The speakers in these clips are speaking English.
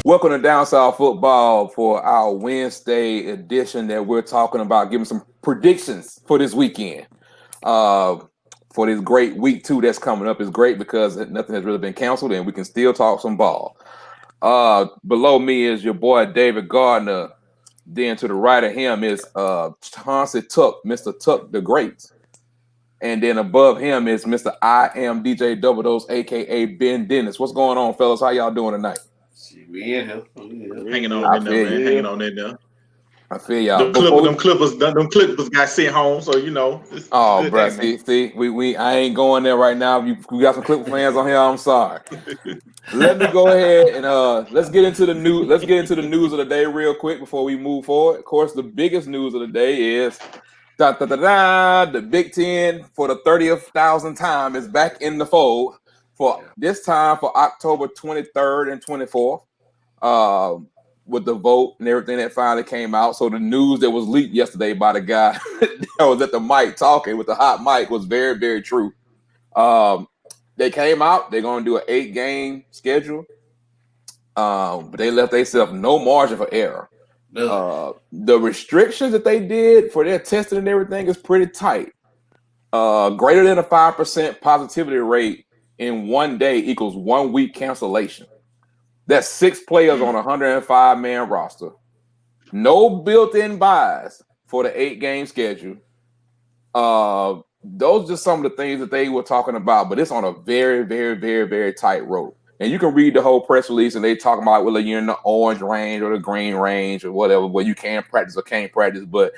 Welcome to Down South Football for our Wednesday edition that we're talking about giving some predictions for this weekend. For this great week 2 that's coming up is great because nothing has really been canceled and we can still talk some ball. Below me is your boy David Gardner. Then to the right of him is Chauncey Tuck, Mr. Tuck the Great. And then above him is Mr. I Am DJ Double Dose, aka Ben Dennis. What's going on, fellas? How y'all doing tonight? We in here. Hanging on in there, man. Hanging on in there. I feel y'all. Them Clippers got sent home, so you know. Oh, bro, see, I ain't going there right now. We got some Clipper fans on here. I'm sorry. Let me go ahead and let's get into the news. Let's get into the news of the day real quick before we move forward. Of course, the biggest news of the day is the Big Ten for the 30,000th time is back in the fold for this time for October 23rd and 24th. With the vote and everything that finally came out. So the news that was leaked yesterday by the guy that was at the mic talking with the hot mic was very, very true. They came out, they're going to do an 8-game schedule. But they left themselves no margin for error. The restrictions that they did for their testing and everything is pretty tight. Greater than a 5% positivity rate in 1 day equals 1 week cancellation. That's 6 players on a 105-man roster. No built-in buys for the 8-game schedule. Those are just some of the things that they were talking about, but it's on a very, very, very, very tight rope. And you can read the whole press release, and they talk about whether you're in the orange range or the green range or whatever, where you can practice or can't practice. But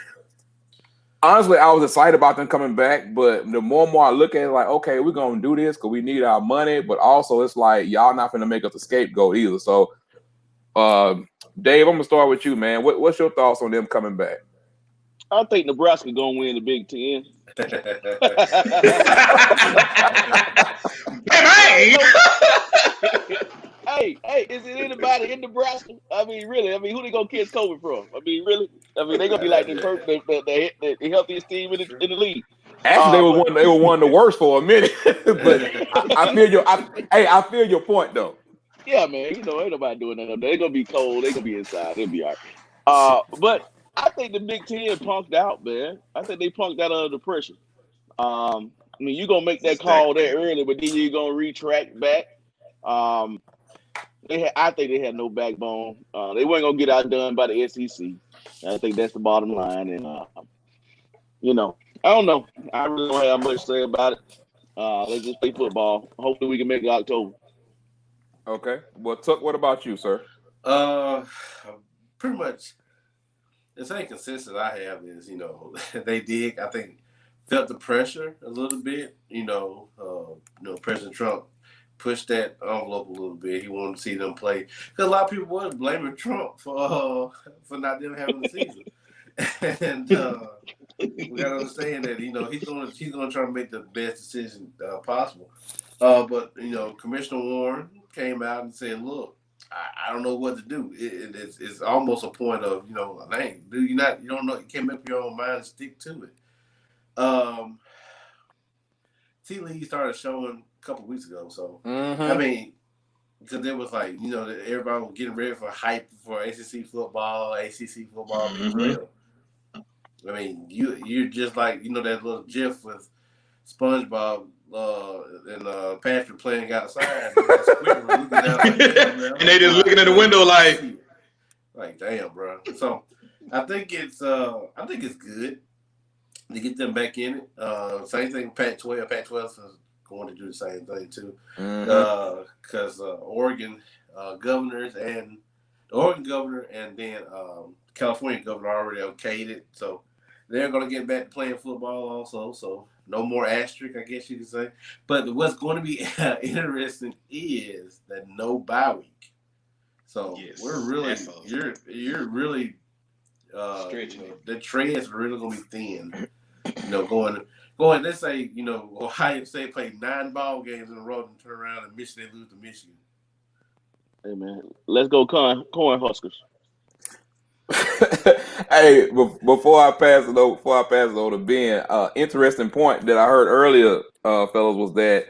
honestly, I was excited about them coming back, but the more and more I look at it, like, okay, we're going to do this because we need our money, but also it's like, y'all not going to make us a scapegoat either. So, Dave, I'm going to start with you, man. What's your thoughts on them coming back? I think Nebraska going to win the Big Ten. Hey, is it anybody in Nebraska? I mean, really? I mean, who they going to catch COVID from? I mean, really? I mean, they're going to be like the healthiest team in the league. Actually, they were one of the worst for a minute. But I feel your point, though. Yeah, man. You know, ain't nobody doing that. They're going to be cold. They're going to be inside. They'll be all right. But I think the Big Ten punked out, man. I think they punked out under the pressure. I mean, you're going to make that call there early, but then you're going to retract back. I think they had no backbone. They weren't going to get outdone by the SEC. I think that's the bottom line. And, you know, I don't know. I really don't have much to say about it. Let's just play football. Hopefully we can make it October. Okay. Well, Tuck, what about you, sir? Pretty much the same consensus I have is, you know, they did, I think, felt the pressure a little bit. President Trump pushed that envelope a little bit. He wanted to see them play. Because a lot of people was blaming Trump for not them having the season. And we got to understand that, you know, he's gonna try to make the best decision possible. But, you know, Commissioner Warren came out and said, look, I don't know what to do. It's almost a point of, you know, dang, you don't know, you can't make up your own mind and stick to it. T. Lee started showing a couple weeks ago, so I mean, because it was like, you know, everybody was getting ready for hype for ACC football being real. I mean, you're just like, you know, that little GIF with SpongeBob and Patrick playing outside, and they just looking at the window like damn, bro. So I think it's good to get them back in it. Same thing, Pac-12. Pac-12 is going to do the same thing too, because Oregon governor and then California governor already okayed it, so they're going to get back to playing football also. So no more asterisk, I guess you could say. But what's going to be interesting is that no bye week. So we're really you're really stretching it. The treads are really going to be thin. You know, going. Let's say, you know, Ohio State played 9 ball games in a row and turn around and Michigan lose to Michigan. Hey man, let's go corn Huskers. Hey, before I pass it over to Ben, interesting point that I heard earlier, fellas, was that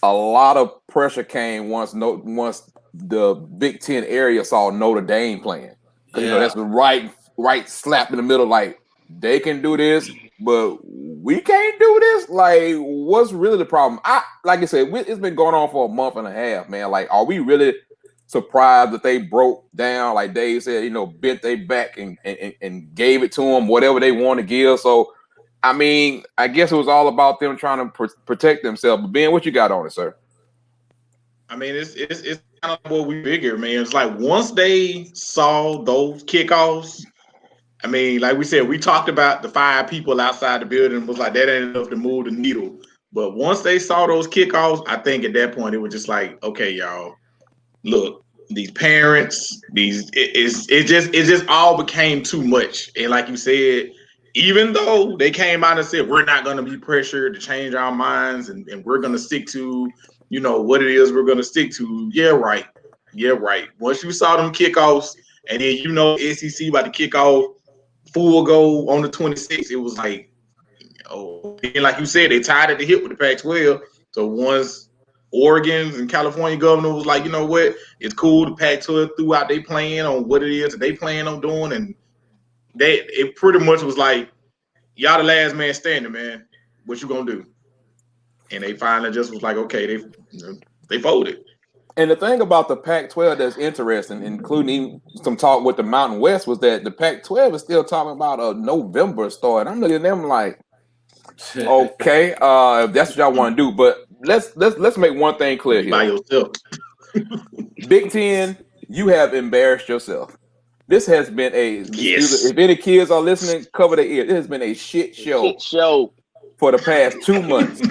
a lot of pressure came once the Big Ten area saw Notre Dame playing. Because that's the right slap in the middle. Like, they can do this, but we can't do this. Like, what's really the problem? Like I said, it's been going on for a month and a half, man. Like, are we really surprised that they broke down? Like Dave said, bent their back and gave it to them whatever they want to give. So, I mean, I guess it was all about them trying to protect themselves. But Ben, what you got on it, sir? I mean, it's kind of what we figured, man. It's like once they saw those kickoffs, I mean, like we said, we talked about the 5 people outside the building was like that ain't enough to move the needle. But once they saw those kickoffs, I think at that point it was just like, okay, y'all, look, these parents, it just all became too much. And like you said, even though they came out and said we're not going to be pressured to change our minds and we're going to stick to what it is we're going to stick to. Yeah, right. Once you saw them kickoffs, and then SEC about to kick off full go on the 26th, it was like, and like you said, they tied at the hip with the Pac-12. So once Oregon and California governor was like, you know what, it's cool. The Pac-12 threw out they plan on what it is that they plan on doing, and it pretty much was like, y'all the last man standing, man. What you gonna do? And they finally just was like, okay, they folded. And the thing about the Pac-12 that's interesting, including some talk with the Mountain West, was that the Pac-12 is still talking about a November start. I'm looking at them like, okay, if that's what y'all want to do. But let's make one thing clear here. By yourself. Big Ten, you have embarrassed yourself. This has been yes. If any kids are listening, cover their ears. It has been a shit show for the past 2 months.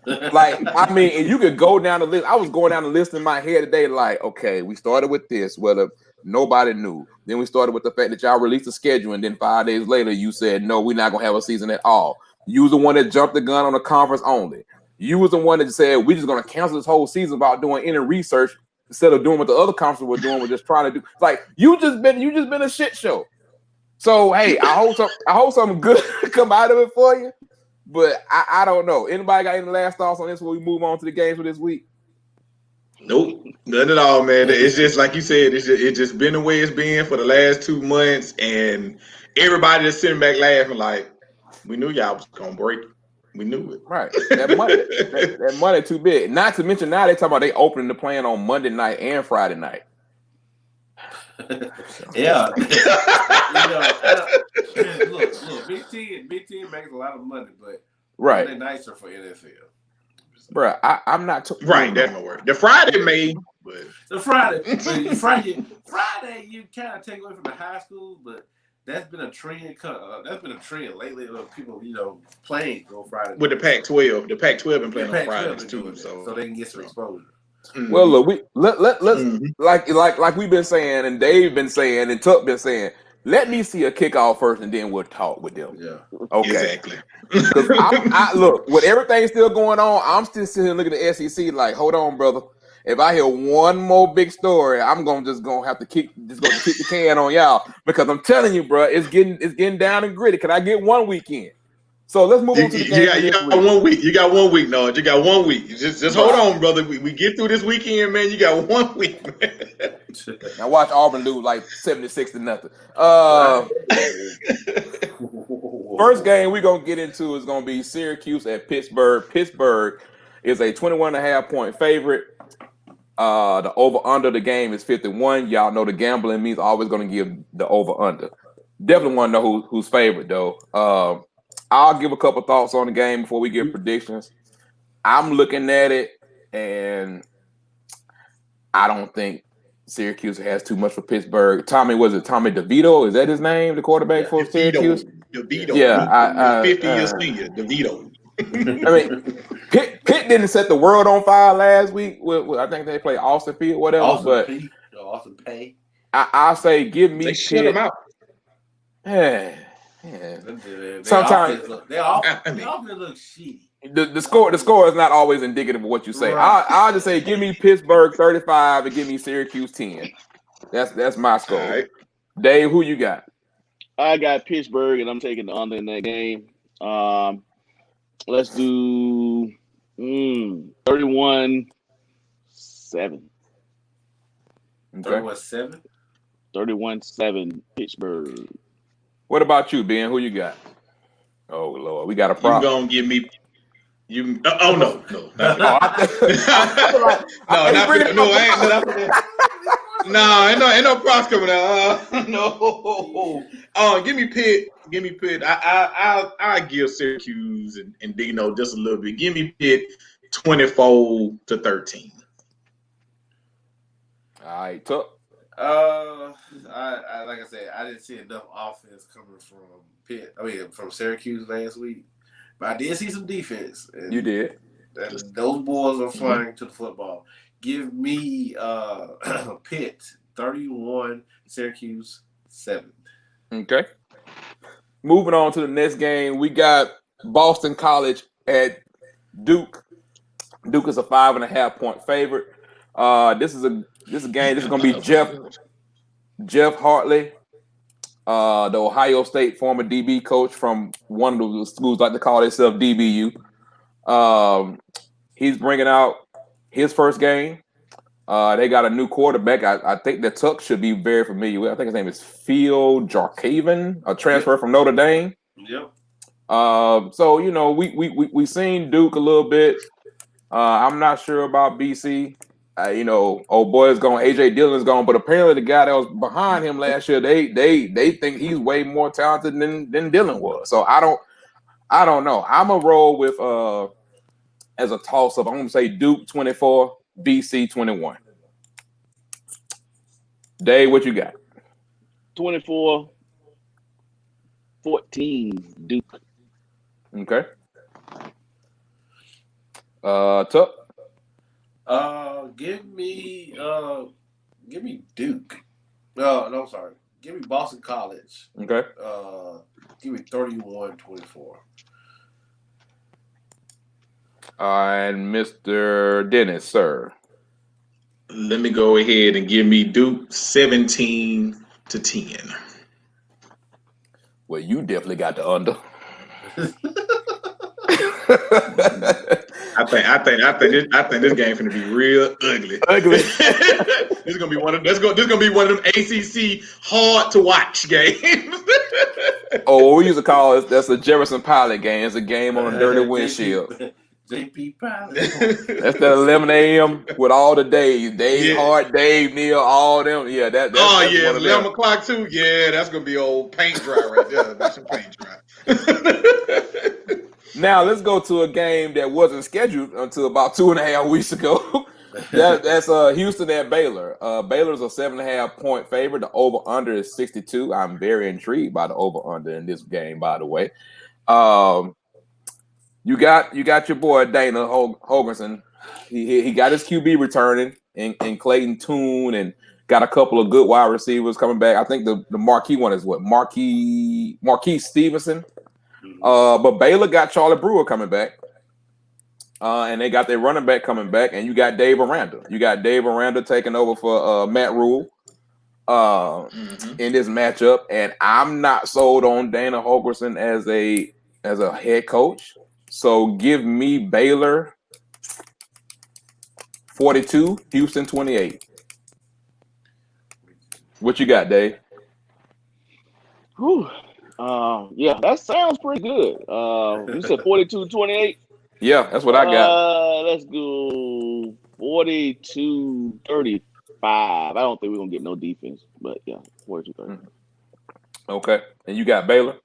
Like, I mean, and you could go down the list. I was going down the list in my head today, like, okay, we started with this, whether nobody knew. Then we started with the fact that y'all released a schedule, and then 5 days later, you said, no, we're not gonna have a season at all. You was the one that jumped the gun on the conference only. You was the one that said we're just gonna cancel this whole season without doing any research instead of doing what the other conferences were doing. We're just trying to do. Like, you just been a shit show. So hey, I hope something good come out of it for you. But I don't know. Anybody got any last thoughts on this before we move on to the games for this week? Nope, none at all, man. It's just like you said. It's just been the way it's been for the last 2 months, and everybody just sitting back laughing like, we knew y'all was gonna break. We knew it. Right. That money too big. Not to mention now they talking about they opening the plan on Monday night and Friday night. Yeah. Look, Big Ten makes a lot of money, but right. Monday nights are for NFL. Bro, I'm not right. That's my word. The Friday may, but the Friday, you kind of take away from the high school, but that's been a trend. That's been a trend lately of people, playing on Friday with the Pac-12. The Pac-12 been playing on Fridays too, so they can get some exposure. Mm-hmm. Well, look, let's like we've been saying, and Dave been saying, and Tuck been saying. Let me see a kickoff first, and then we'll talk with them. Yeah. Okay. Exactly. Because I look, with everything still going on, I'm still sitting here looking at the SEC like, hold on, brother. If I hear one more big story, I'm gonna have to kick the can on y'all, because I'm telling you, bro, it's getting down and gritty. Can I get 1 weekend? So let's move on to the game. You got 1 week. You got 1 week, no. You got 1 week. Just hold on, brother. We get through this weekend, man. You got 1 week, man. Now watch Auburn lose like 76-0. First game we're gonna get into is gonna be Syracuse at Pittsburgh. Pittsburgh is a 21.5 point favorite. The over-under the game is 51. Y'all know the gambling means always gonna give the over-under. Definitely want to know who's favorite though. I'll give a couple thoughts on the game before we give predictions. I'm looking at it, and I don't think Syracuse has too much for Pittsburgh. Tommy DeVito? Is that his name, the quarterback for Syracuse? DeVito. Yeah. 50 years senior, DeVito. I mean, Pitt didn't set the world on fire last week. I think they played Austin Peay or whatever. Austin Peay. I say give me Pitt. Shut him out. Yeah. Sometimes they often look shitty. The score is not always indicative of what you say. Right. I'll just say give me Pittsburgh 35 and give me Syracuse 10. That's my score. Right. Dave, who you got? I got Pittsburgh, and I'm taking the under in that game. Let's do 31-7. Okay. 31-7. 31-7 Pittsburgh. What about you, Ben? Who you got? Oh Lord, we got a You prop. gonna give me? You? Oh no, not Oh, ain't no props coming out. No. Give me Pitt. Give me Pitt. I give Syracuse and Dino just a little bit. Give me Pitt 24-13. All right, Tuck. I like I said, I didn't see enough offense coming from Syracuse last week, but I did see some defense. And You did. Those boys are flying to the football. Give me Pitt 31, Syracuse 7. Okay. Moving on to the next game, we got Boston College at Duke. Duke is a 5.5-point favorite. This is a game. This is going to be Jeff Hartley, the Ohio State former DB coach from one of the schools like to call themselves DBU. He's bringing out his first game. They got a new quarterback. I think that Tuck should be very familiar with. I think his name is Phil Jarkaven, a transfer from Notre Dame. Yep. So we seen Duke a little bit. I'm not sure about BC. Old boy is gone. AJ Dillon's gone, but apparently the guy that was behind him last year, they think he's way more talented than Dillon was. So I don't know. I'm gonna roll with as a toss up. I'm gonna say Duke 24, BC 21. Dave, what you got? 24-14 Duke. Okay. Tuck. Give me Duke. No, I'm sorry. Give me Boston College. Okay. Give me 31-24. And Mr. Dennis, sir. Let me go ahead and give me Duke 17-10. Well, you definitely got the under. I think this game finna be real ugly. This is gonna be one of them ACC hard to watch games. Oh, what we used to call it, that's a Jefferson Pilot game. It's a game on a dirty windshield. JP Pilot. That's that 11 a.m. with all the Dave. Dave Hart, Dave Neal, all them. Yeah, that's it's 11 o'clock too. Yeah, that's gonna be old paint dry right there. That's some paint dry. Now let's go to a game that wasn't scheduled until about 2.5 weeks ago. That's Houston at Baylor. Baylor's a 7.5-point favorite. The over/under is 62. I'm very intrigued by the over/under in this game, by the way. You got your boy Dana Holgerson. He got his QB returning in Clayton Tune and got a couple of good wide receivers coming back. I think the marquee one is Marquis Stevenson. But Baylor got Charlie Brewer coming back. And they got their running back coming back, and you got Dave Aranda. You got Dave Aranda taking over for Matt Rule in this matchup. And I'm not sold on Dana Holgerson as a head coach. So give me Baylor 42, Houston 28. What you got, Dave? Whew. Yeah, that sounds pretty good. You said 42-28? Yeah, that's what I got. Let's go 42-35. I don't think we're going to get no defense, but yeah, 42-30. Okay. And you got Baylor?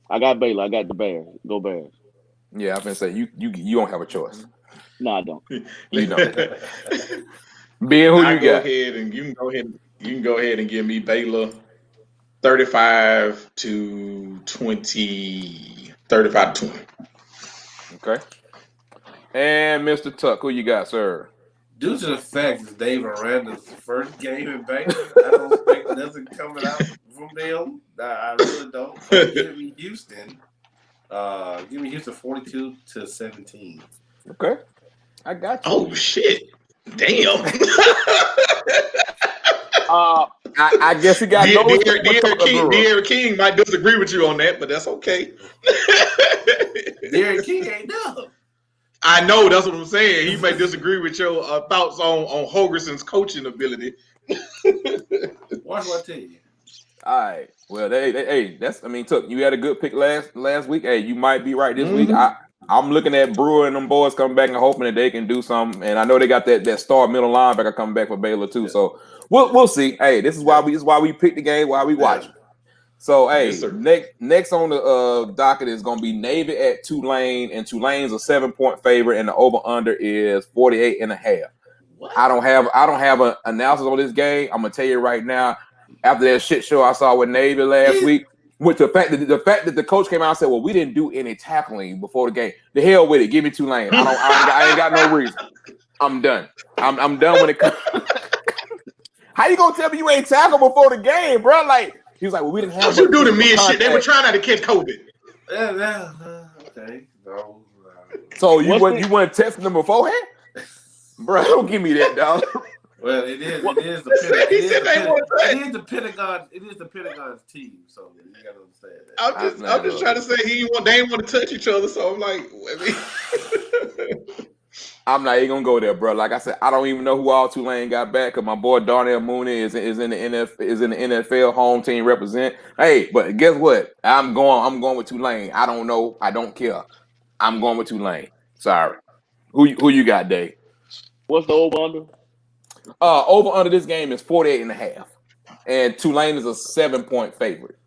I got Baylor. I got the Bears. Go Bears. Yeah, I've been saying you don't have a choice. No, I don't. You don't. Ben, who you got? You can go ahead and give me Baylor 35-20. 35-20. Okay. And Mr. Tuck, who you got, sir? Due to the fact that Dave Aranda's first game in Baylor, I don't expect nothing coming out from them. I really don't. But give me Houston. Give me Houston 42-17. Okay. I got you. Oh shit. Damn. I guess he got Derek King might disagree with you on that, but that's okay. Derek King ain't dumb. I know, that's what I'm saying. He may disagree with your thoughts on Holgerson's coaching ability, Watch what I tell you. All right. Well, hey, Took, you had a good pick last week. Hey, you might be right this week. I'm looking at Brewer and them boys coming back and hoping that they can do something. And I know they got that star middle linebacker coming back for Baylor too. So we'll see. Hey, this is why we pick the game, why we watch. So hey, Yes, next on the docket is gonna be Navy at Tulane, and Tulane's a 7-point favorite, and the over under is 48.5. What? I don't have an analysis on this game. I'm gonna tell you right now. After that shit show I saw with Navy last week, with the fact that the coach came out and said, "Well, we didn't do any tackling before the game." The hell with it. Give me Tulane. I ain't got no reason. I'm done. I'm done when it comes. How you gonna tell me you ain't tackled before the game, bro? Like he was like, "Well, we didn't have." What you do to me and shit? They were trying not to catch COVID. Okay. No. So you weren't testing them beforehand, bro? Don't give me that, dog. Well, it is the Pentagon's team, so you gotta understand that. I'm just trying to say they didn't want to touch each other, so I'm like, I'm not even gonna go there, bro. Like I said, I don't even know who all Tulane got back because my boy Darnell Mooney is in the NFL home team represent. Hey, but guess what? I'm going with Tulane. I don't know. I don't care. I'm going with Tulane. Sorry. Who you got, Dave? What's the over under? Over under this game is 48.5, and Tulane is a 7-point favorite.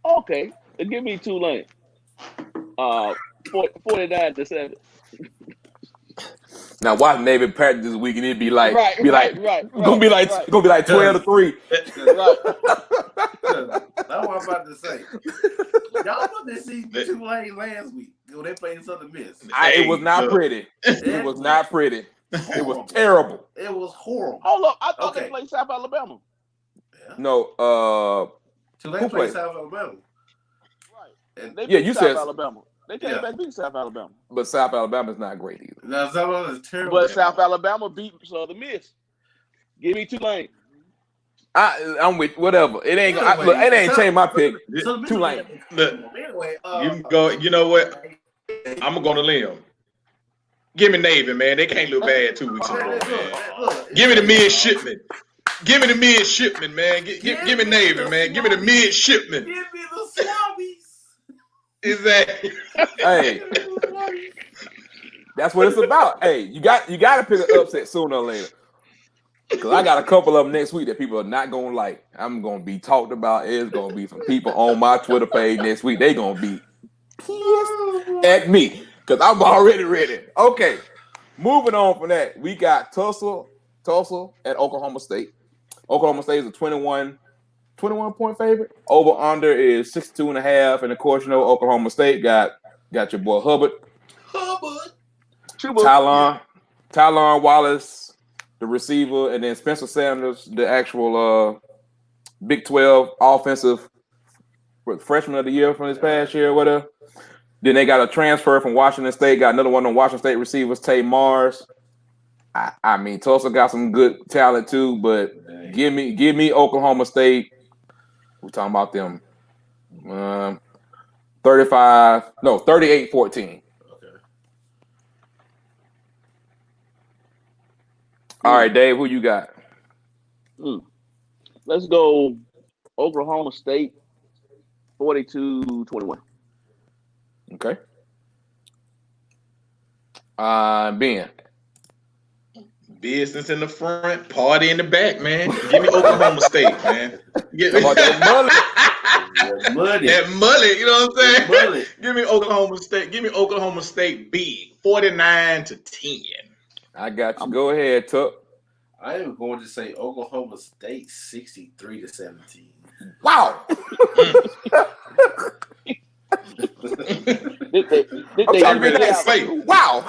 Okay, give me Tulane. 49-7. Now watch Navy practice this week, and it'd be like, right. Gonna be like 12-3. Right. That's what I'm about to say. Y'all want to see Tulane last week when they played Southern Miss. It was not pretty. It was not pretty. It was terrible. It was horrible. Hold up, I thought they played South Alabama. Yeah. No, Tulane played South Alabama. Right. And you South said Alabama. They came back beat South Alabama. But South Alabama's not great either. No, South Alabama's terrible. But South Alabama beat Southern Miss. Give me Tulane. I'm with whatever. It ain't. It ain't changed my pick. Tulane. Look, you can go. You know what? I'm gonna go to limb. Give me Navy, man. They can't look bad 2 weeks ago, man. Give me the midshipman. Give me the midshipman, man. Give me Navy, man. Give me the midshipman. Give me the Swabbies. Exactly. Hey, that's what it's about. Hey, you got to pick an upset sooner or later. Because I got a couple of them next week that people are not gonna like. I'm gonna be talked about. There's gonna be some people on my Twitter page next week. They gonna be pissed at me. Because I'm already ready. Okay, moving on from that, we got Tulsa at Oklahoma State. Oklahoma State is a 21-point favorite. Over under is 62.5, and of course, you know Oklahoma State got your boy Hubbard, Tylan Wallace, the receiver, and then Spencer Sanders, the actual Big 12 offensive freshman of the year from this past year, or whatever. Then they got a transfer from Washington State. Got another one on Washington State receivers, Tay Mars. I mean, Tulsa got some good talent too, but give me Oklahoma State. We're talking about them. 38-14. Okay. All right, Dave, who you got? Let's go Oklahoma State 42-21. Okay. Ben. Business in the front, party in the back, man. Give me Oklahoma State, man. Give me That mullet, you know what I'm saying? Mullet. Give me Oklahoma State. Give me Oklahoma State big, 49-10. I got you. Go ahead, Tuck. I am going to say Oklahoma State 63-17. Wow. Wow.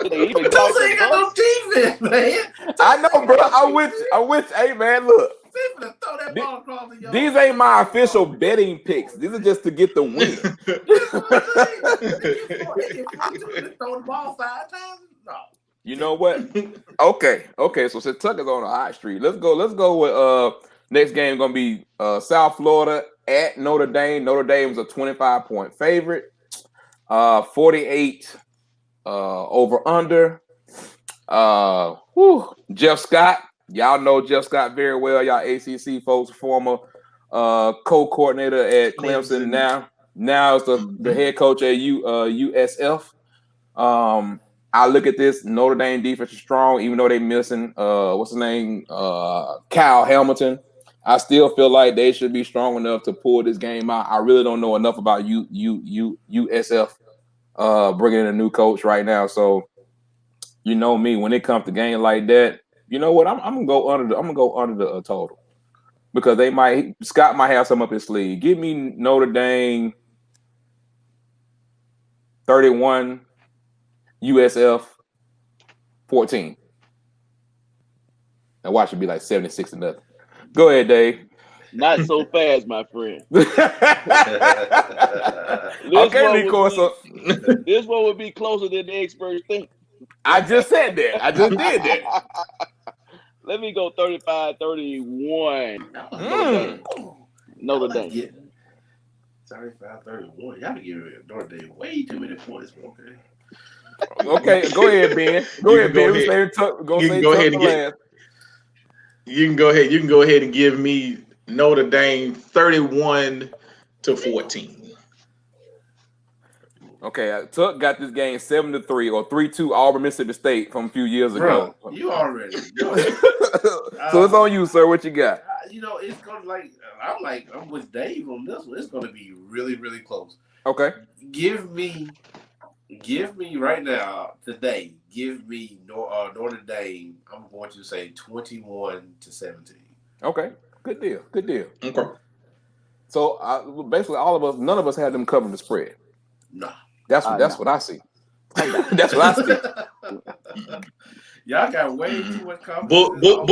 They even Tulsa ain't got no defense, man. I know, bro. I wish. Hey, man, look. Throw that ball across the yard. These ain't my official betting picks. These are just to get the win. Throw the ball 5 times? No. You know what? Okay. So since Tuck is on the hot street, let's go with next game gonna be South Florida at Notre Dame. Notre Dame's a 25-point favorite. 48 over under. Jeff Scott. Y'all know Jeff Scott very well. Y'all ACC folks, former co-coordinator at Clemson. Now is the head coach at USF. I look at this Notre Dame defense is strong, even though they missing what's his name, Kyle Hamilton. I still feel like they should be strong enough to pull this game out. I really don't know enough about USF bringing in a new coach right now. So you know me, when it comes to game like that, you know what? I'm gonna go under the total because Scott might have some up his sleeve. Give me Notre Dame 31, USF 14. And watch it be like 76-0. Go ahead, Dave. Not so fast, my friend. This one would be closer than the experts think. I just said that. I just did that. Let me go 35-31. Notre Dame. 35-31. Y'all be giving Notre Dame way too many points, okay? Okay, go ahead, Ben. Go ahead, Ben. You can go ahead and give me Notre Dame 31-14. Okay, Tuck got this game 7-3 or 3-2 Auburn, Mississippi State from a few years ago. You already know. So it's on you, sir. What you got? It's gonna I'm with Dave on this one. It's gonna be really, really close. Okay. Give me right now, today, give me Notre Dame, I'm going to say 21-17. Okay. Good deal. Okay. So basically all of us, none of us had them covering the spread. Nah. That's what I see. That's what I see. Y'all got way too much confidence. Book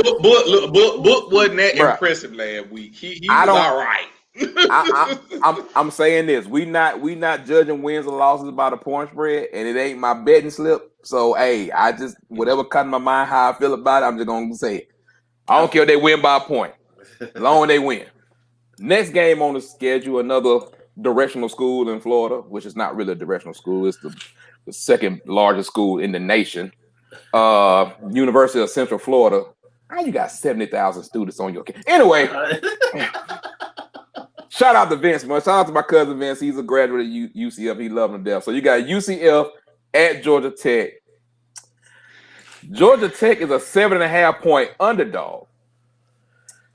wasn't that impressive last week. He was all right. I'm saying this. We not judging wins or losses by the point spread, and it ain't my betting slip. So hey, I just whatever comes in my mind how I feel about it, I'm just gonna say it. I don't care if they win by a point, as long as they win. Next game on the schedule, another directional school in Florida, which is not really a directional school. It's the second largest school in the nation. University of Central Florida. How you got 70,000 students on your campus? Anyway, shout out to Vince, man. Shout out to my cousin Vince. He's a graduate of UCF. He loves them to death. So you got UCF at Georgia Tech. Georgia Tech is a 7.5 point underdog.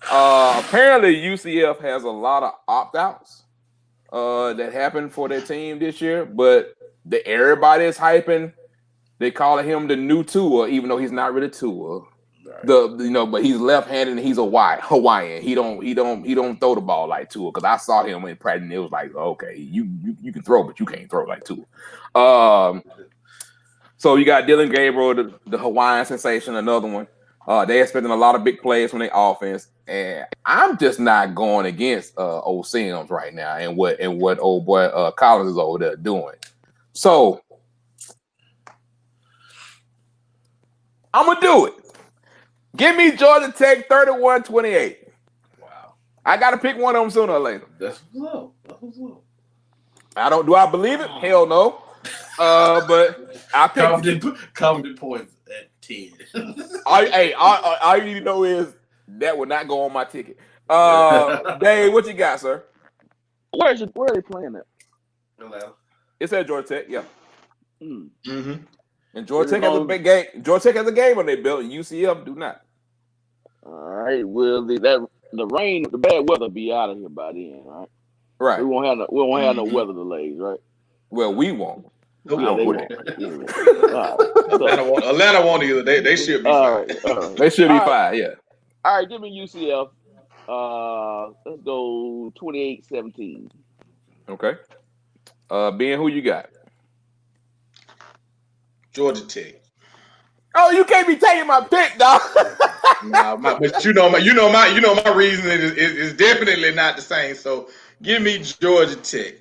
Apparently UCF has a lot of opt-outs that happened for their team this year, but everybody is hyping. They calling him the new Tua, even though he's not really Tua. Right. But he's left-handed and he's a Hawaiian. He don't throw the ball like Tua. Because I saw him in practice and it was like, okay, you can throw, but you can't throw like Tua. So you got Dylan Gabriel, the Hawaiian sensation, another one. They expecting a lot of big plays from their offense, and I'm just not going against old Sims right now and what old boy Collins is over there doing. So I'm gonna do it. Give me Georgia Tech 31-28. Wow. I gotta pick one of them sooner or later. That's low. Do I believe it? Hell no. But I pick confident points at 10. all you need to know is that would not go on my ticket. Dave, what you got, sir? Where are they playing at? Hello. It's at Georgia Tech, yeah. Mm-hmm. And Georgia Tech has a big game. Georgia Tech has a game on their belt, and UCF do not. All right. Well, the rain, the bad weather be out of here by then, right? Right. We won't have no weather delays, right? Well, we won't. They won't. Atlanta won't either. They should be fine. Right. They should be fine, yeah. All right, give me UCF. Let's go 28-17. Okay. Ben, who you got? Georgia Tech. Oh, you can't be taking my pick, dog. But you know my reasoning is definitely not the same. So give me Georgia Tech.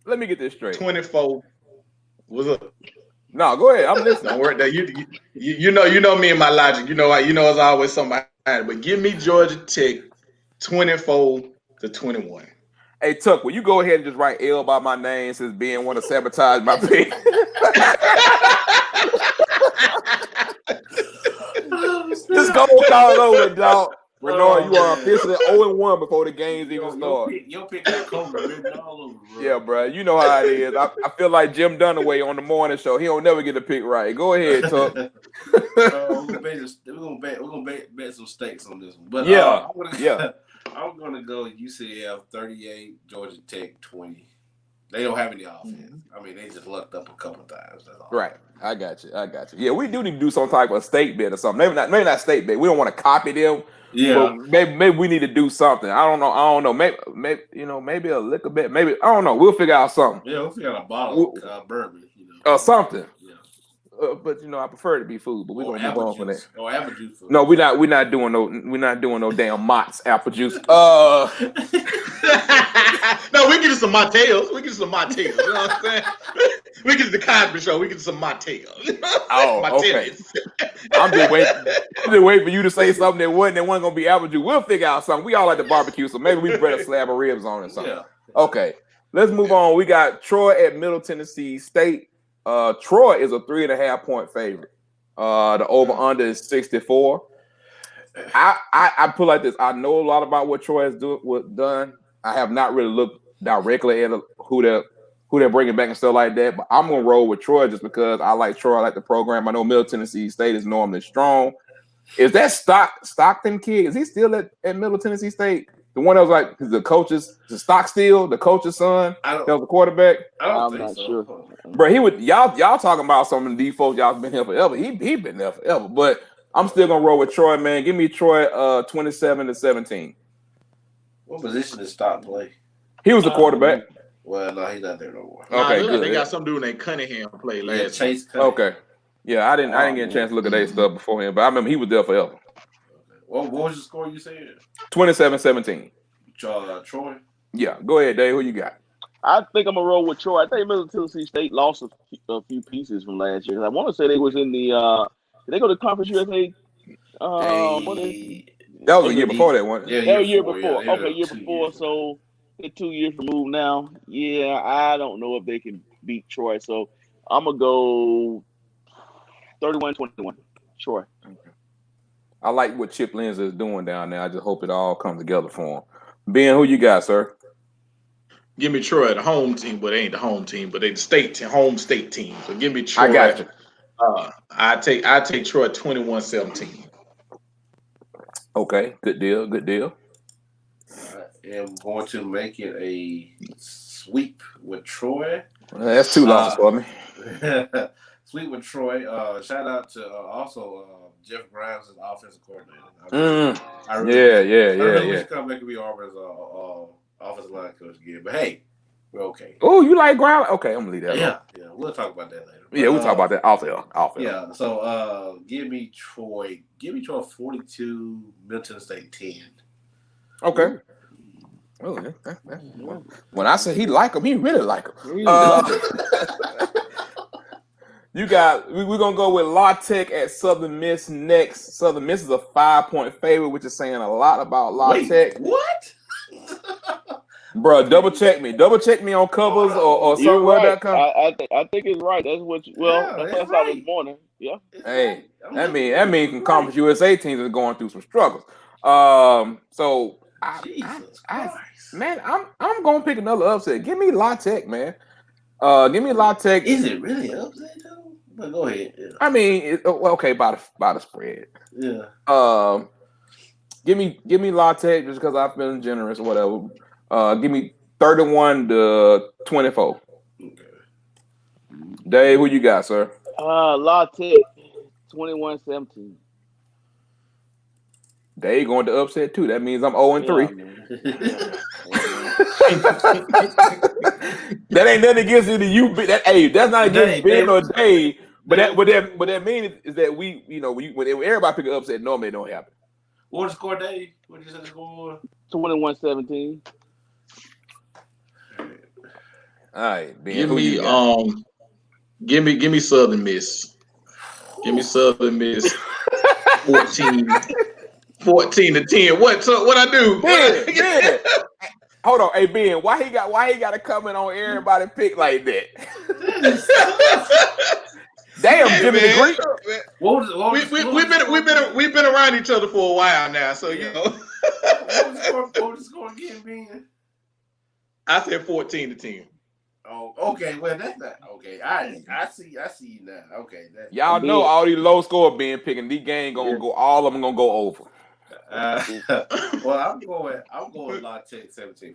Let me get this straight. 24. What's up? No, go ahead. I'm listening. Don't worry. You know me and my logic. You know it's always somebody. But give me Georgia Tech 24-21. Hey, Tuck, will you go ahead and just write L by my name since Ben want to sabotage my pick? go call it over, dog. Renard, you are officially 0-1 before the games even start. Your pick got Kobe written all over, bro. Yeah, bro. You know how it is. I feel like Jim Dunaway on the morning show. He don't never get a pick right. Go ahead, Tuck. We're gonna bet some stakes on this one. But I'm gonna go UCF 38, Georgia Tech 20. They don't have any offense. I mean, they just lucked up a couple of times. That's all. Right. I got you. Yeah, we do need to do some type of state bet or something. Maybe not state bet. We don't want to copy them. Yeah. But maybe we need to do something. I don't know. Maybe a liquor bet. Maybe I don't know. We'll figure out something. Yeah, we'll figure out a bottle of bourbon. Or something. Yeah. But I prefer it to be food. But we're gonna move on from that. Or apple juice. No, we're not doing no damn Mott's apple juice. No, we get some mocktails. You know what I'm saying? We get the Cosby Show. We get some mocktails. Oh, okay. I'm just waiting for you to say something that wasn't gonna be apple juice. We'll figure out something. We all like the barbecue, so maybe we bread a slab of ribs on it or something. Yeah. Okay, let's move on. We got Troy at Middle Tennessee State. Troy is a 3.5-point favorite. The over/under is 64. I put like this. I know a lot about what Troy has done. I have not really looked directly at who they're bringing back and stuff like that. But I'm gonna roll with Troy just because I like Troy. I like the program. I know Middle Tennessee State is normally strong. Is that Stockton kid? Is he still at Middle Tennessee State? The one that was like the coach's, the Stockstill, the coach's son, that was the quarterback. I'm not sure. Bro, he would y'all talking about some of these folks. Y'all been here forever. He been there forever. But I'm still gonna roll with Troy, man. Give me Troy 27-17. What position did Stockton play? He was the quarterback. Well, no, he's not there no more. Okay, good. They got some dude named Cunningham play last. Chase Cunningham. Okay. Yeah, I didn't get a chance to look at their stuff beforehand, but I remember he was there forever. Okay. What was the score you said? 27-17. Troy? Yeah, go ahead, Dave. Who you got? I think I'm gonna roll with Troy. I think Middle Tennessee State lost a few pieces from last year. I want to say they was in the. Did they go to Conference USA? That was the year before that one. Yeah, that was year before. Okay, year before. So they're 2 years removed now. Yeah, I don't know if they can beat Troy. So I'm gonna go 31-21. Troy. Okay. I like what Chip Lindsey is doing down there. I just hope it all comes together for him. Ben, who you got, sir? Give me Troy, the home team, but they ain't the home team, but they the home state team. So give me Troy. I got you. I take Troy 21-17. Okay, good deal. I am going to make it a sweep with Troy. That's 2 losses for me. Sweep with Troy. Shout out to also Jeff Grimes, as offensive coordinator. I really wish come back and be Auburn's offensive line coach again. But hey, we're okay. Oh, you like Grimes? Okay, I'm gonna leave that. Yeah, we'll talk about that later. Yeah, we'll talk about that off air. Yeah, so give me Troy 42, Milton State 10. Okay. Well, when I say he like him, he really like him. We're gonna go with La Tech at Southern Miss next. Southern Miss is a 5-point favorite, which is saying a lot about La Tech. What? Bro, double check me on covers or somewhere.com. I think it's right. That's what. That's how I was born. Yeah. Hey, that means Conference USA teams are going through some struggles. So I'm gonna pick another upset. Give me La Tech, man. Give me La Tech. Is it really an upset though? But go ahead. Yeah. I mean, okay, by the spread. Yeah. Give me La Tech just because I've been generous or whatever. Give me 31-24. Okay. Dave, who you got, sir? La Tech 21-17. Dave going to upset too. That means I'm 0-3. That ain't nothing against either you. That's not against Ben or Dave. But that means is that when everybody pick an upset, normally it don't happen. What was the score, Dave? What did you say the score? 21-17. All right, Ben. Give me Southern Miss. Give me Southern Miss 14-10. What I do? Ben. Hold on, hey Ben, why he got to come in on everybody pick like that? Damn, Hey, Jimmy man, the Greek. we've been around each other for a while now, so you know. What was the score again, Ben? I said 14-10. Oh, okay. Well, that's not okay. I see you now. Okay, Y'all know all these low scores being picking. These games gonna go. All of them gonna go over. well, I'm going La Tech 17-14.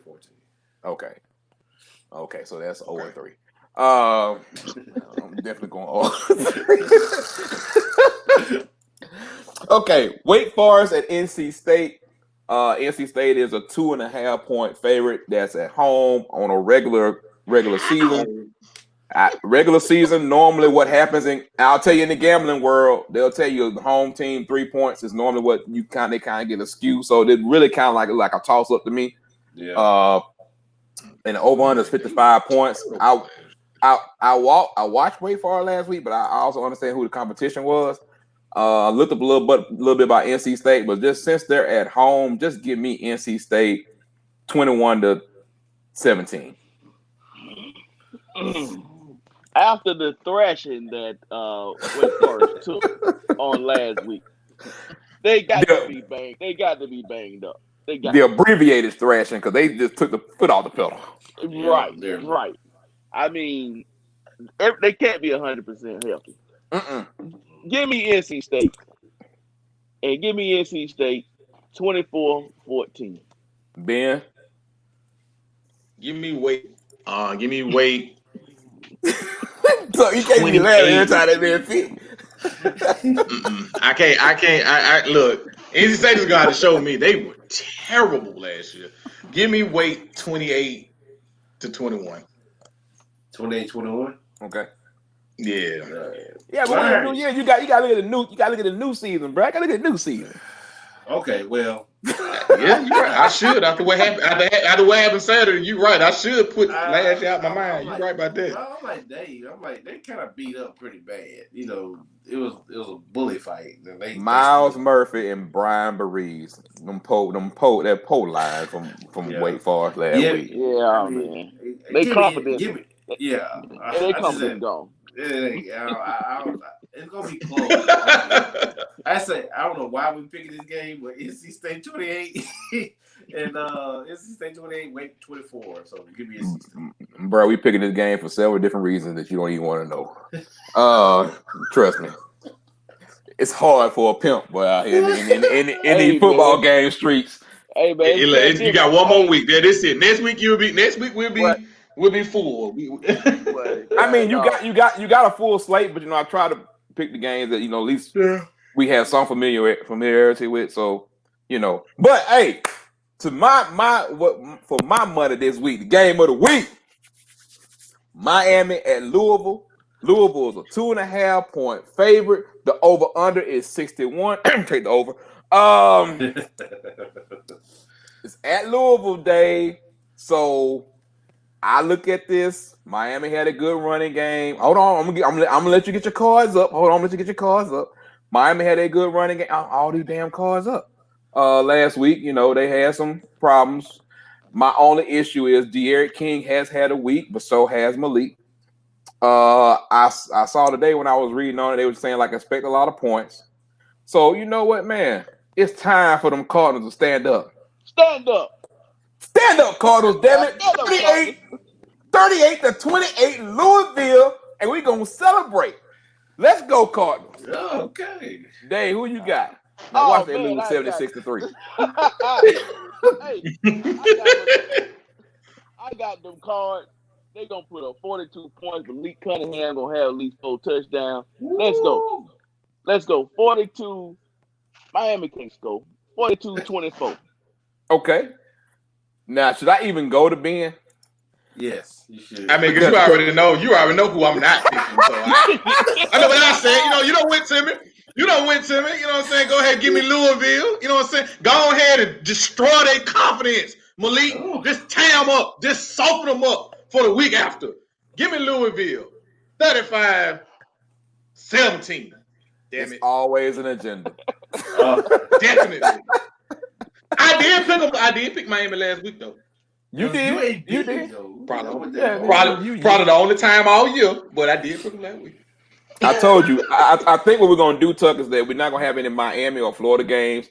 Okay, so that's 0-3. I'm definitely going over. Okay, Wake Forest at NC State. NC State is a 2.5-point favorite. That's at home on a regular season. Regular season, normally what happens I'll tell you in the gambling world, they'll tell you the home team 3 points is normally what they kind of get a skew. So it really kind of like a toss up to me. Yeah. And the over under is 55 points. I watched Wake Forest last week, but I also understand who the competition was. I looked up a little bit about NC State, but just since they're at home, just give me NC State 21-17. After the thrashing that Wake Forest took on last week, they got to be banged. They got to be banged up. The abbreviated thrashing because they just took the foot off the pedal. Right. I mean, they can't be 100% healthy. Give me NC State, and give me NC State 24-14. Ben, give me Wake. So you can't be laughing every time that man fit. I can't. I look. NC State is going to show me they were terrible last year. Give me Wake 28-21. 28-21. Okay. Yeah. Well, you got to look at the new. You got to look at the new season, bro. I got to look at the new season. Okay. Well. Yeah, you're right. I should after what happened. After what happened Saturday, you're right. I should put last year out my mind. You're right about that. I'm like Dave. They kind of beat up pretty bad. You know, it was a bully fight. Miles Murphy and Brian Berees, them pole line from Wake Forest last week. Yeah, man. They confident. They confident gone. It's gonna be close. I don't know why we picking this game, but NC State 28 and NC State 28, Wake 24. So give me a 16. Bro, we picking this game for several different reasons that you don't even want to know. Trust me. It's hard for a pimp, boy, in the football game streets. Hey man, you got one more week. That's it. Next week we'll be full. I mean, you got a full slate, but I try to pick the games that at least we have some familiarity with. So but hey, to for my money this week, the game of the week, Miami at Louisville. Louisville is a 2.5-point favorite. The over under is 61. Take the over. It's at Louisville Day, so I look at this. Miami had a good running game. Hold on, I'm gonna let you get your cards up. Miami had a good running game. All these damn cards up. Last week, they had some problems. My only issue is De'Aaron King has had a week, but so has Malik. I saw today when I was reading on it, they were saying expect a lot of points. So you know what, man? It's time for them Cardinals to stand up. Stand up, Cardinals, damn it. 38-28 Louisville, and we're going to celebrate. Let's go, Cardinals. Okay. Dave, who you got? Now watch they lose 76-3. Hey, I got them cards. They're going to put up 42 points. Malik Cunningham going to have at least 4 touchdowns. Let's go. 42. Miami can't score. 42-24. Okay. Now, should I even go to Ben? Yes, you should. I mean, because you already know who I'm not picking. So I know what I said. You don't win to me. You know what I'm saying? Go ahead, give me Louisville. You know what I'm saying? Go ahead and destroy their confidence. Malik, just tie them up. Just soften them up for the week after. Give me Louisville. 35-17. Damn it. Always an agenda. Definitely. I did pick Miami last week though. You did. Probably the only time all year, but I did pick them last week. I told you. I think what we're gonna do, Tuck, is that we're not gonna have any Miami or Florida games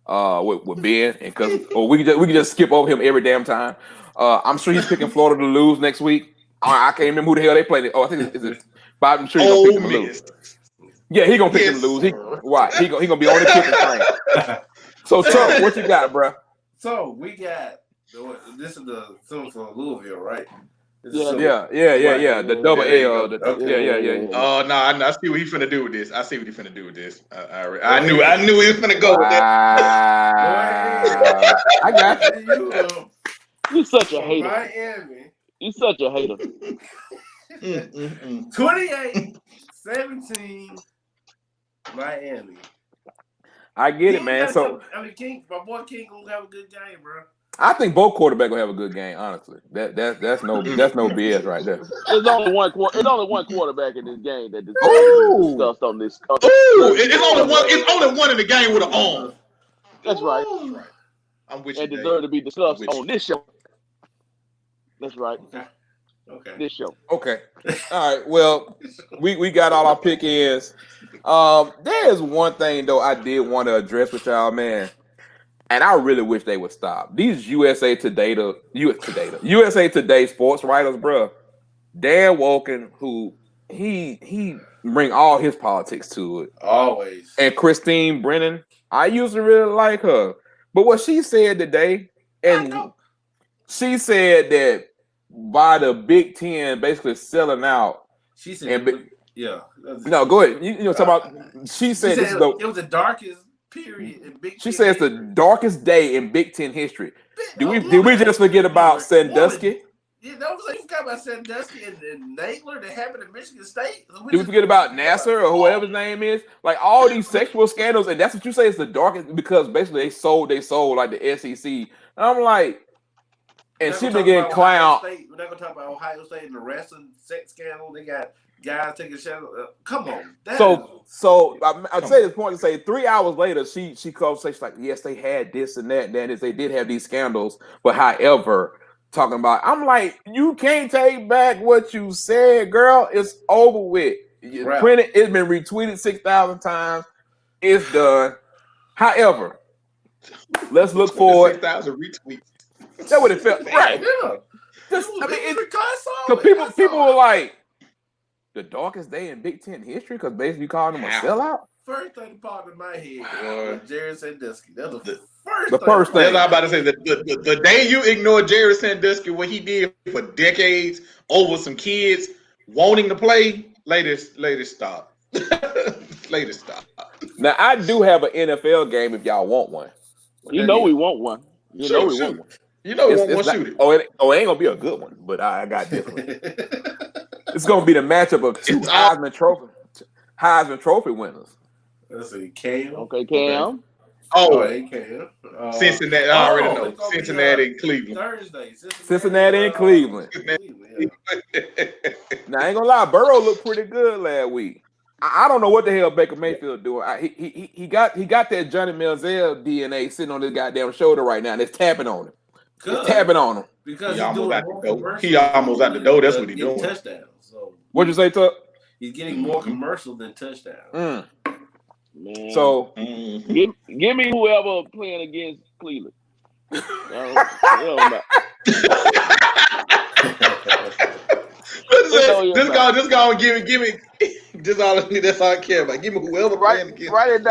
with Ben, and or we can just skip over him every damn time. I'm sure he's picking Florida to lose next week. I can't remember who the hell they played. Oh, I think it's but I'm sure he's gonna pick them to lose. Yeah, he gonna pick them to lose. He gonna be on the kicking train. So Tuck, what you got, bro? So we got this is the film for Louisville, right? Yeah. The double L. Yeah. Oh no, I see what he finna do with this. I knew he was finna go with that. I got you. You such a hater. Miami. You such a hater. 28-17, Miami. I get it, man. So King, my boy King gonna have a good game, bro. I think both quarterbacks will have a good game. Honestly, that's no BS right there. There's only one quarterback in this game that deserves to be discussed on this. It's only one in the game with an arm. That's right. I'm with you. And deserve to be discussed on this show. That's right. Okay. This show. Okay. All right. Well, we got all our pick ins. There's one thing though I did want to address with y'all, man. And I really wish they would stop. These USA Today sports writers, bro. Dan Wolken, who he bring all his politics to it. Always. And Christine Brennan, I used to really like her. But what she said today, and she said that by the Big Ten basically selling out. She said, yeah. No, go ahead. You know, talk about. She said this it was the darkest period in Big Ten. She said it's the darkest day in Big Ten history. Did we just forget about Sandusky? Yeah, that was like you forgot about Sandusky and Nagler that happened in Michigan State. Did we forget about Nasser or whoever his name is? Like all these sexual scandals, and that's what you say is the darkest because basically they sold like the SEC. And I'm like, and she been getting clowned. We're not gonna talk about Ohio State and the wrestling sex scandal. They got guys taking shadow. Come on. So I'd say this point to say 3 hours later, she calls. She's like, yes, they had this and that. And that is they did have these scandals, but however. Talking about, I'm like, you can't take back what you said, girl. It's over with. Right. Printed, it's been retweeted 6,000 times. It's done. However, let's look forward. 6,000 retweets. That's what it felt. Right. Yeah. Because people were like, the darkest day in Big Ten history, because basically you calling them a sellout. First thing that popped in my head was Jared Sandusky. That was the first thing. That's what I'm about to say. The day you ignore Jared Sandusky, what he did for decades over some kids wanting to play, latest stop. Latest stop. Now I do have an NFL game if y'all want one. We want one. We want one. You know we want one. Shoot it. It ain't gonna be a good one, but I got different. It's gonna be the matchup of two Heisman Trophy winners. Let's see, Cam. Okay, Cam. Cam. Cincinnati. I already know. Cincinnati and Cleveland. Thursday. Cincinnati and Cleveland. Now I ain't gonna lie, Burrow looked pretty good last week. I don't know what the hell Baker Mayfield doing. He got that Johnny Manziel DNA sitting on his goddamn shoulder right now, and it's tapping on him. Good. It's tapping on him. Because he almost out the door. That's what he's doing. Touchdowns. So what'd you say, Tuck? He's getting more commercial than touchdowns. Man. So give me whoever playing against Cleveland. This guy give me just all that's all I care about. Give me whoever playing against. Write it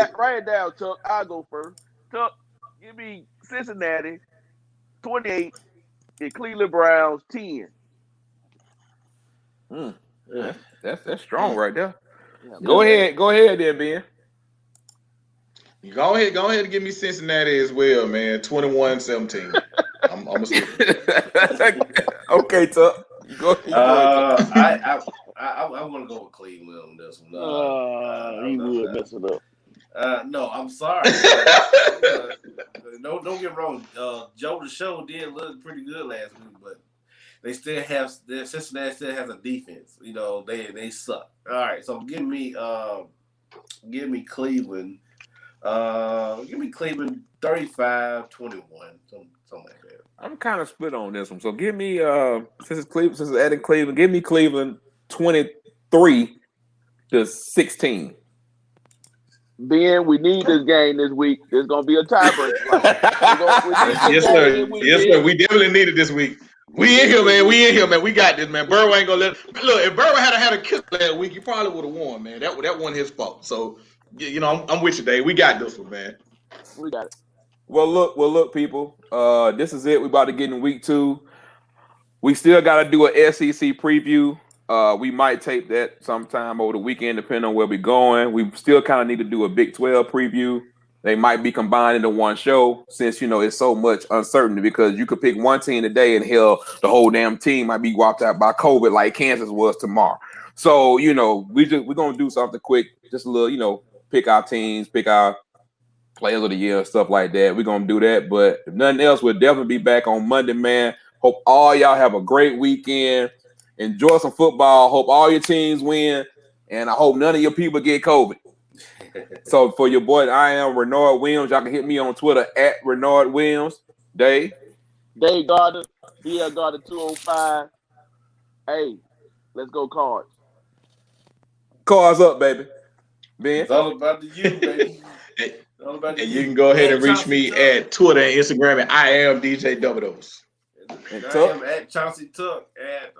down, Tuck. I'll go first. Tuck, give me Cincinnati 28 and Cleveland Browns 10. That's strong right there. Yeah, go ahead there, Ben. Go ahead and give me Cincinnati as well, man. 21-17. I'm gonna say. Okay, Tuck. Go ahead. I want to go with Cleveland on this one. He would mess it up. No, I'm sorry. Don't get me wrong. Joe the Show did look pretty good last week, but they still have Cincinnati still has a defense. You know, they suck. All right, so give me Cleveland. Give me Cleveland 35-21, something like that. I'm kind of split on this one. So give me since it's adding Cleveland, give me Cleveland 23 to 16. Ben, we need this game this week. There's gonna be a tiebreaker. Yes, sir. Yes, sir. We definitely need it this week. We in here, man. We got this, man. Burrow ain't gonna let. Look, if Burrow had a kiss that week, he probably would have won, man. That wasn't his fault. So, you know, I'm with you, Dave. We got this one, man. We got it. Well, look, people. This is it. We about to get in week 2. We still got to do an SEC preview. We might tape that sometime over the weekend, depending on where we're going. We still kind of need to do a Big 12 preview. They might be combined into one show since, you know, it's so much uncertainty because you could pick one team today and hell, the whole damn team might be wiped out by COVID like Kansas was tomorrow. So, you know, we're going to do something quick, just a little, you know, pick our teams, pick our players of the year, stuff like that. We're going to do that. But if nothing else, we'll definitely be back on Monday, man. Hope all y'all have a great weekend. Enjoy some football. Hope all your teams win. And I hope none of your people get COVID. So for your boy, I am Renard Williams. Y'all can hit me on Twitter at Renard Williams. Dave Gardner, DL Gardner 205. Hey, let's go Cards. Cards up, baby. Ben? It's all about the you, baby. And you can go ahead and reach me at Twitter and Instagram at I am DJ Doubledos. And I am at Chauncey Tuck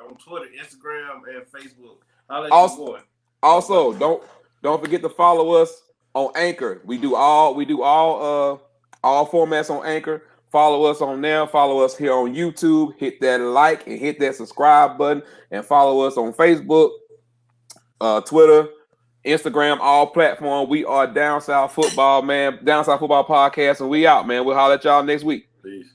on Twitter, Instagram, and Facebook. I'll let you go. Also, don't forget to follow us on Anchor. We do all formats on Anchor. Follow us on there. Follow us here on YouTube. Hit that like and hit that subscribe button. And follow us on Facebook, Twitter, Instagram, all platforms. We are Down South Football, man. Down South Football Podcast, and we out, man. We'll holler at y'all next week. Peace.